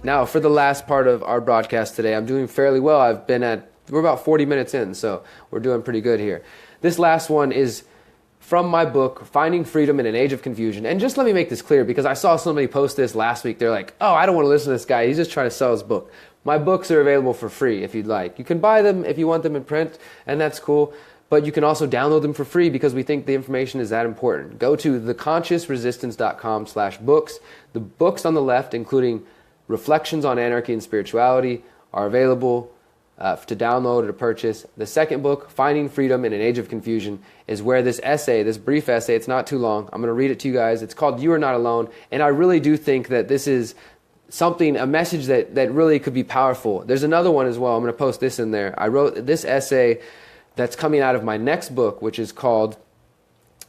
Now, for the last part of our broadcast today, I'm doing fairly well. We're about 40 minutes in, so we're doing pretty good here. This last one is from my book, Finding Freedom in an Age of Confusion. And just let me make this clear, because I saw somebody post this last week. They're like, oh, I don't want to listen to this guy. He's just trying to sell his book. My books are available for free if you'd like. You can buy them if you want them in print, and that's cool. But you can also download them for free because we think the information is that important. Go to theconsciousresistance.com/books. The books on the left, including Reflections on Anarchy and Spirituality, are available to download or to purchase. The second book, Finding Freedom in an Age of Confusion, is where this essay, this brief essay, it's not too long. I'm going to read it to you guys. It's called You Are Not Alone. And I really do think that this is a message that really could be powerful. There's another one as well. I'm going to post this in there. I wrote this essay that's coming out of my next book, which is called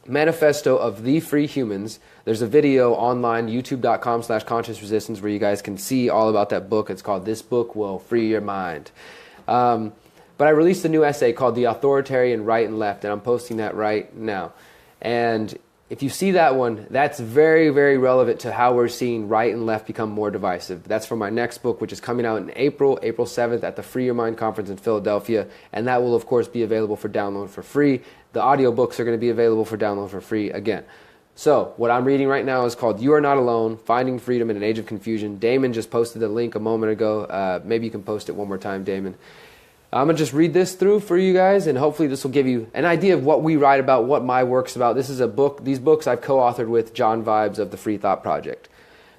Manifesto of the Free Humans. There's a video online, youtube.com/consciousresistance, where you guys can see all about that book. It's called This Book Will Free Your Mind. But I released a new essay called The Authoritarian Right and Left, and I'm posting that right now. And if you see that one, that's very, very relevant to how we're seeing right and left become more divisive. That's from my next book, which is coming out in April 7th at the Free Your Mind Conference in Philadelphia. And that will, of course, be available for download for free. The audiobooks are going to be available for download for free again. So what I'm reading right now is called You Are Not Alone, Finding Freedom in an Age of Confusion. Damon just posted the link a moment ago. Maybe you can post it one more time, Damon. I'm going to just read this through for you guys, and hopefully this will give you an idea of what we write about, what my work's about. This is a book. These books I've co-authored with John Vibes of the Free Thought Project.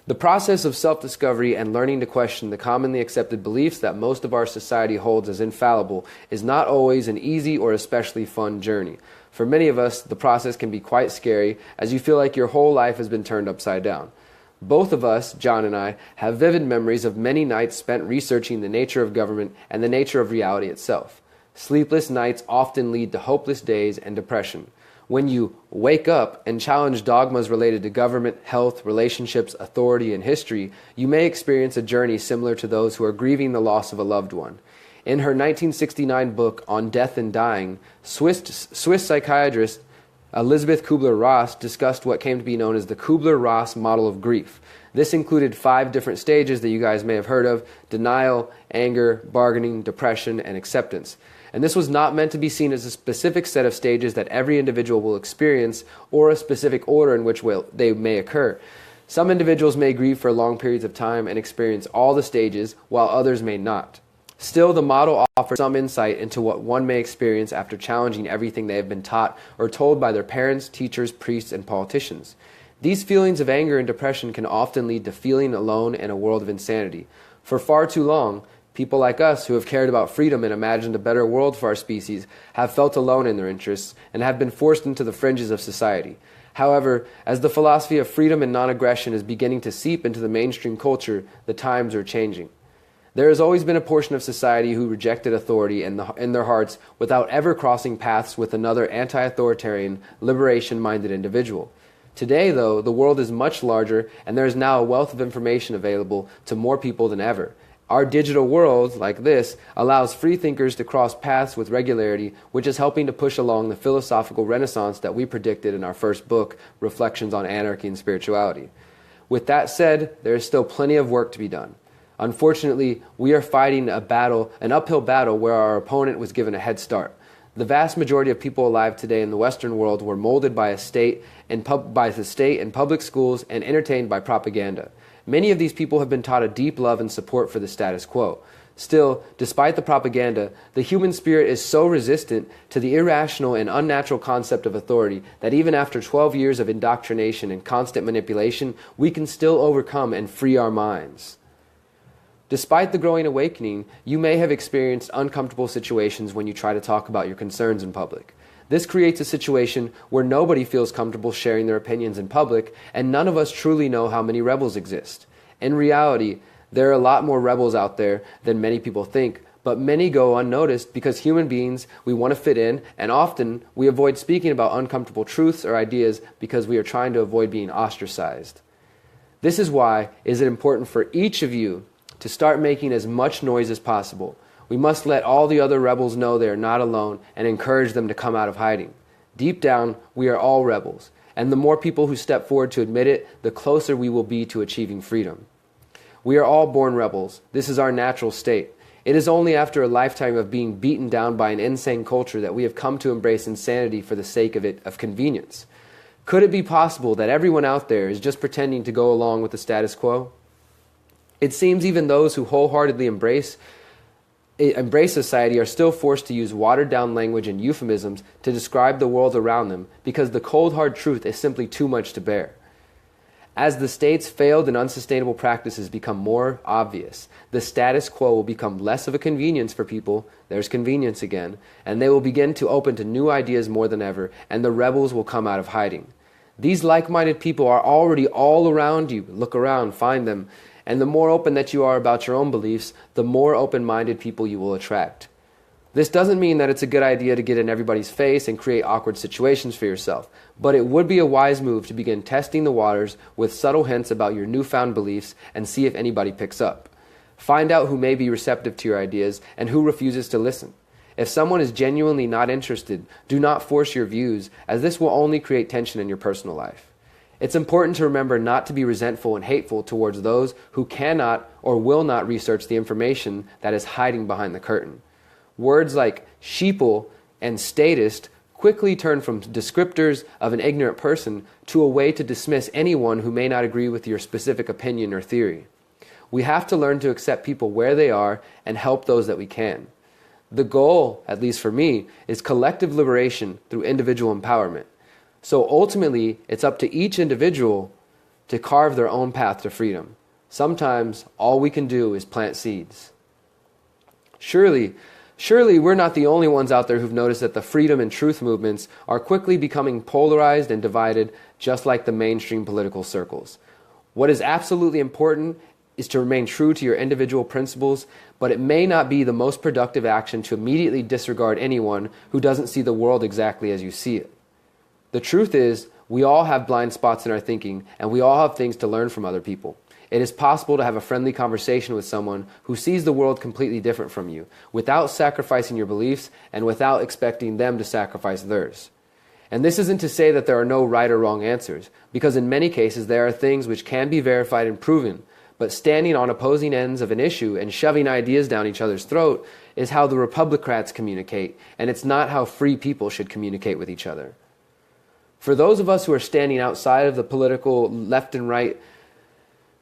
The process of self-discovery and learning to question the commonly accepted beliefs that most of our society holds as infallible is not always an easy or especially fun journey. For many of us, the process can be quite scary, as you feel like your whole life has been turned upside down. Both of us, John and I, have vivid memories of many nights spent researching the nature of government and the nature of reality itself. Sleepless nights often lead to hopeless days and depression. When you wake up and challenge dogmas related to government, health, relationships, authority, and history, you may experience a journey similar to those who are grieving the loss of a loved one. In her 1969 book On Death and Dying, Swiss psychiatrist Elisabeth Kubler-Ross discussed what came to be known as the Kubler-Ross model of grief. This included 5 different stages that you guys may have heard of: denial, anger, bargaining, depression, and acceptance. And this was not meant to be seen as a specific set of stages that every individual will experience, or a specific order in which they may occur. Some individuals may grieve for long periods of time and experience all the stages, while others may not. Still, the model offers some insight into what one may experience after challenging everything they have been taught or told by their parents, teachers, priests, and politicians. These feelings of anger and depression can often lead to feeling alone in a world of insanity. For far too long, people like us who have cared about freedom and imagined a better world for our species have felt alone in their interests and have been forced into the fringes of society. However, as the philosophy of freedom and non-aggression is beginning to seep into the mainstream culture, the times are changing. There has always been a portion of society who rejected authority in their hearts without ever crossing paths with another anti-authoritarian, liberation-minded individual. Today, though, the world is much larger, and there is now a wealth of information available to more people than ever. Our digital world, like this, allows free thinkers to cross paths with regularity, which is helping to push along the philosophical renaissance that we predicted in our first book, Reflections on Anarchy and Spirituality. With that said, there is still plenty of work to be done. Unfortunately, we are fighting an uphill battle where our opponent was given a head start. The vast majority of people alive today in the Western world were molded by the state and public schools and entertained by propaganda. Many of these people have been taught a deep love and support for the status quo. Still, despite the propaganda, the human spirit is so resistant to the irrational and unnatural concept of authority that even after 12 years of indoctrination and constant manipulation, we can still overcome and free our minds. Despite the growing awakening, you may have experienced uncomfortable situations when you try to talk about your concerns in public. This creates a situation where nobody feels comfortable sharing their opinions in public, and none of us truly know how many rebels exist. In reality, there are a lot more rebels out there than many people think, but many go unnoticed because human beings, we want to fit in, and often we avoid speaking about uncomfortable truths or ideas because we are trying to avoid being ostracized. This is why it is important for each of you to start making as much noise as possible. We must let all the other rebels know they are not alone and encourage them to come out of hiding. Deep down, we are all rebels, and the more people who step forward to admit it, the closer we will be to achieving freedom. We are all born rebels. This is our natural state. It is only after a lifetime of being beaten down by an insane culture that we have come to embrace insanity for the sake of convenience. Could it be possible that everyone out there is just pretending to go along with the status quo? It seems even those who wholeheartedly embrace society are still forced to use watered-down language and euphemisms to describe the world around them because the cold hard truth is simply too much to bear. As the state's failed and unsustainable practices become more obvious, the status quo will become less of a convenience for people, there's convenience again, and they will begin to open to new ideas more than ever, and the rebels will come out of hiding. These like-minded people are already all around you. Look around, find them, and the more open that you are about your own beliefs, the more open-minded people you will attract. This doesn't mean that it's a good idea to get in everybody's face and create awkward situations for yourself, but it would be a wise move to begin testing the waters with subtle hints about your newfound beliefs and see if anybody picks up. Find out who may be receptive to your ideas and who refuses to listen. If someone is genuinely not interested, do not force your views, as this will only create tension in your personal life. It's important to remember not to be resentful and hateful towards those who cannot or will not research the information that is hiding behind the curtain. Words like sheeple and statist quickly turn from descriptors of an ignorant person to a way to dismiss anyone who may not agree with your specific opinion or theory. We have to learn to accept people where they are and help those that we can. The goal, at least for me, is collective liberation through individual empowerment. So ultimately, it's up to each individual to carve their own path to freedom. Sometimes all we can do is plant seeds. Surely we're not the only ones out there who've noticed that the freedom and truth movements are quickly becoming polarized and divided, just like the mainstream political circles. What is absolutely important is to remain true to your individual principles, but it may not be the most productive action to immediately disregard anyone who doesn't see the world exactly as you see it. The truth is, we all have blind spots in our thinking, and we all have things to learn from other people. It is possible to have a friendly conversation with someone who sees the world completely different from you, without sacrificing your beliefs and without expecting them to sacrifice theirs. And this isn't to say that there are no right or wrong answers, because in many cases there are things which can be verified and proven, but standing on opposing ends of an issue and shoving ideas down each other's throat is how the Republicrats communicate, and it's not how free people should communicate with each other. For those of us who are standing outside of the political left and right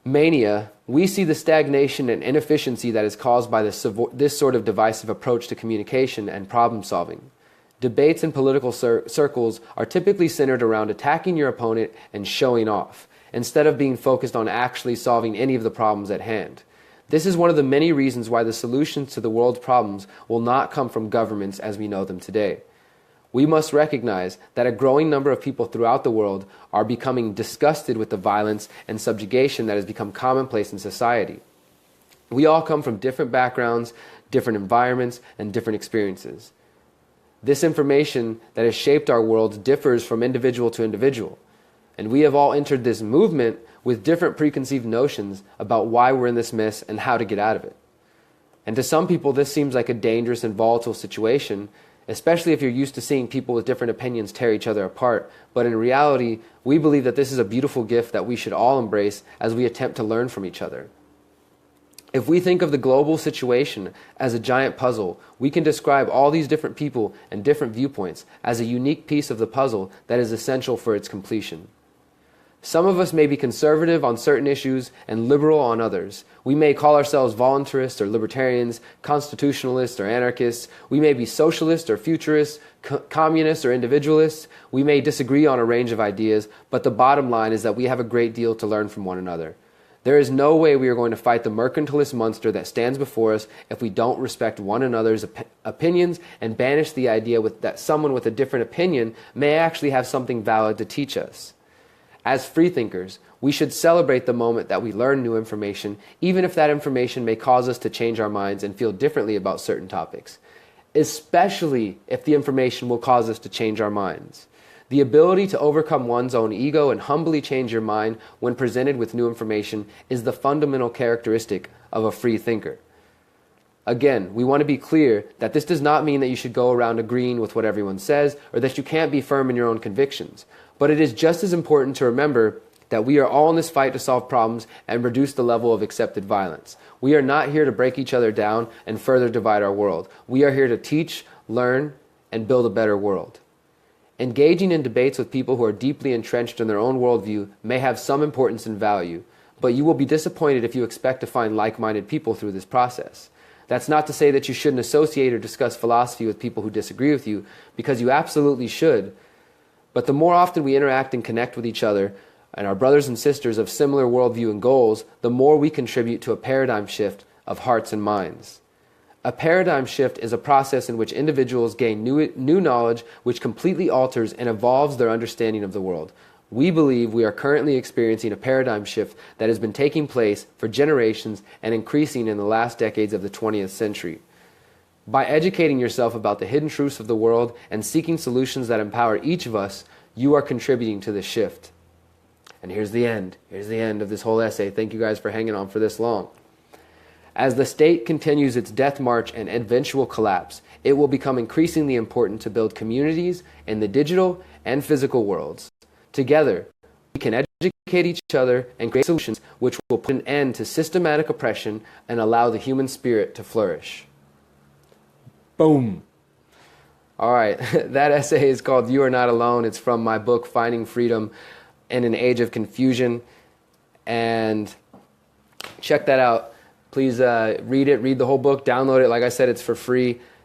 mania, we see the stagnation and inefficiency that is caused by this sort of divisive approach to communication and problem solving. Debates in political circles are typically centered around attacking your opponent and showing off, instead of being focused on actually solving any of the problems at hand. This is one of the many reasons why the solutions to the world's problems will not come from governments as we know them today. We must recognize that a growing number of people throughout the world are becoming disgusted with the violence and subjugation that has become commonplace in society. We all come from different backgrounds, different environments, and different experiences. This information that has shaped our world differs from individual to individual, and we have all entered this movement with different preconceived notions about why we're in this mess and how to get out of it. And to some people, this seems like a dangerous and volatile situation, especially if you're used to seeing people with different opinions tear each other apart. But in reality, we believe that this is a beautiful gift that we should all embrace as we attempt to learn from each other. If we think of the global situation as a giant puzzle, we can describe all these different people and different viewpoints as a unique piece of the puzzle that is essential for its completion. Some of us may be conservative on certain issues and liberal on others. We may call ourselves voluntarists or libertarians, constitutionalists or anarchists. We may be socialists or futurists, communists or individualists. We may disagree on a range of ideas, but the bottom line is that we have a great deal to learn from one another. There is no way we are going to fight the mercantilist monster that stands before us if we don't respect one another's opinions and banish the idea that someone with a different opinion may actually have something valid to teach us. As freethinkers, we should celebrate the moment that we learn new information, even if that information may cause us to change our minds and feel differently about certain topics, especially if the information will cause us to change our minds. The ability to overcome one's own ego and humbly change your mind when presented with new information is the fundamental characteristic of a free thinker. Again, we want to be clear that this does not mean that you should go around agreeing with what everyone says or that you can't be firm in your own convictions. But it is just as important to remember that we are all in this fight to solve problems and reduce the level of accepted violence. We are not here to break each other down and further divide our world. We are here to teach, learn, and build a better world. Engaging in debates with people who are deeply entrenched in their own worldview may have some importance and value, but you will be disappointed if you expect to find like-minded people through this process. That's not to say that you shouldn't associate or discuss philosophy with people who disagree with you, because you absolutely should. But the more often we interact and connect with each other and our brothers and sisters of similar worldview and goals, the more we contribute to a paradigm shift of hearts and minds. A paradigm shift is a process in which individuals gain new knowledge which completely alters and evolves their understanding of the world. We believe we are currently experiencing a paradigm shift that has been taking place for generations and increasing in the last decades of the 20th century. By educating yourself about the hidden truths of the world and seeking solutions that empower each of us, you are contributing to this shift. And here's the end. Here's the end of this whole essay. Thank you guys for hanging on for this long. As the state continues its death march and eventual collapse, it will become increasingly important to build communities in the digital and physical worlds. Together, we can educate each other and create solutions which will put an end to systematic oppression and allow the human spirit to flourish. Boom. All right, that essay is called You Are Not Alone. It's from my book, Finding Freedom in an Age of Confusion. And check that out. Please read it, read the whole book, download it. Like I said, it's for free.